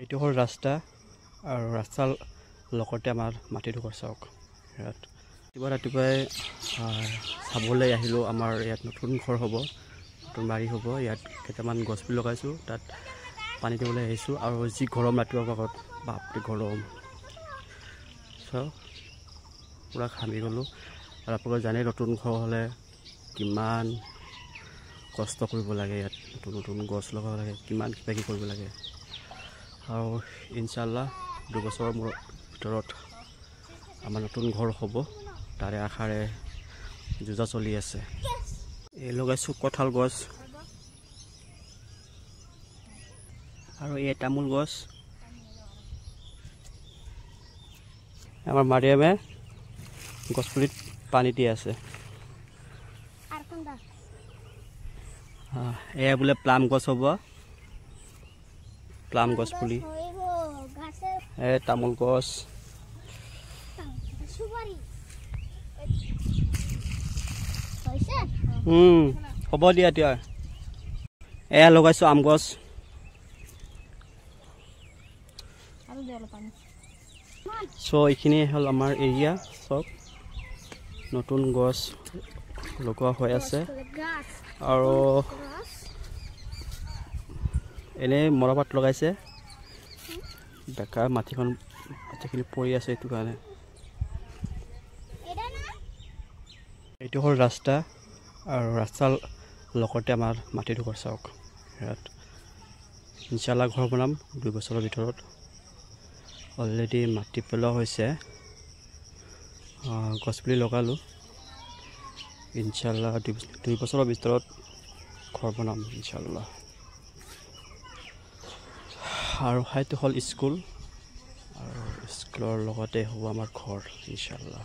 এইটো হ'ল ৰাস্তা আৰু ৰাস্তাৰ লগতে আমাৰ মাটিডোখৰ চাওক। ইয়াত ৰাতিপুৱাই চাবলৈ আহিলোঁ। আমাৰ ইয়াত নতুন ঘৰ হ'ব, নতুন বাৰী হ'ব। ইয়াত কেইটামান গছপুলি লগাইছোঁ, তাত পানী দিবলৈ আহিছোঁ। আৰু যি গৰম ৰাতিপুৱাৰ ভাগত, বাপৰে গৰম চাওক, পূৰা ঘামি গ'লোঁ। আৰু আপোনালোকে জানে নতুন ঘৰ হ'লে কিমান কষ্ট কৰিব লাগে। ইয়াত নতুন নতুন গছ লগাব লাগে, কিমান কিবা কিবি কৰিব লাগে। আৰু ইনশাল্লাহ 2 বছৰৰ ভিতৰত আমাৰ নতুন ঘৰ হ'ব, তাৰে আশাৰে যুঁজা চলি আছে। এই লগাইছোঁ কঁঠাল গছ আৰু এই তামোল গছ। আমাৰ মাৰিয়ামে গছপুলিত পানী দি আছে। এয়া বোলে প্লাম গছ হ'ব, প্লাম গছ পুলি। তামোল গছ, হ'ব দিয়া এতিয়া। এয়া লগাইছোঁ আম গছ। এইখিনি হ'ল আমাৰ এৰিয়া। চব নতুন গছ লগোৱা হৈ আছে আৰু এনেই মৰাপাট লগাইছে। বেকাৰ মাটিখিনি পৰি আছে, এইটো কাৰণে। এইটো হ'ল ৰাস্তা আৰু ৰাস্তাৰ লগতে আমাৰ মাটিডোখৰ চাওক। ইয়াত ইনশাল্লাহ ঘৰ বনাম 2 বছৰৰ ভিতৰত। অলৰেডি মাটি পেলোৱা হৈছে, গছপুলি লগালোঁ। ইনশাল্লাহ 2 বছৰৰ ভিতৰত ঘৰ বনাম ইনশাল্লাহ। আৰু সেইটো হ'ল স্কুল, আৰু স্কুলৰ লগতে হ'ব আমাৰ ঘৰ ইনশাল্লাহ।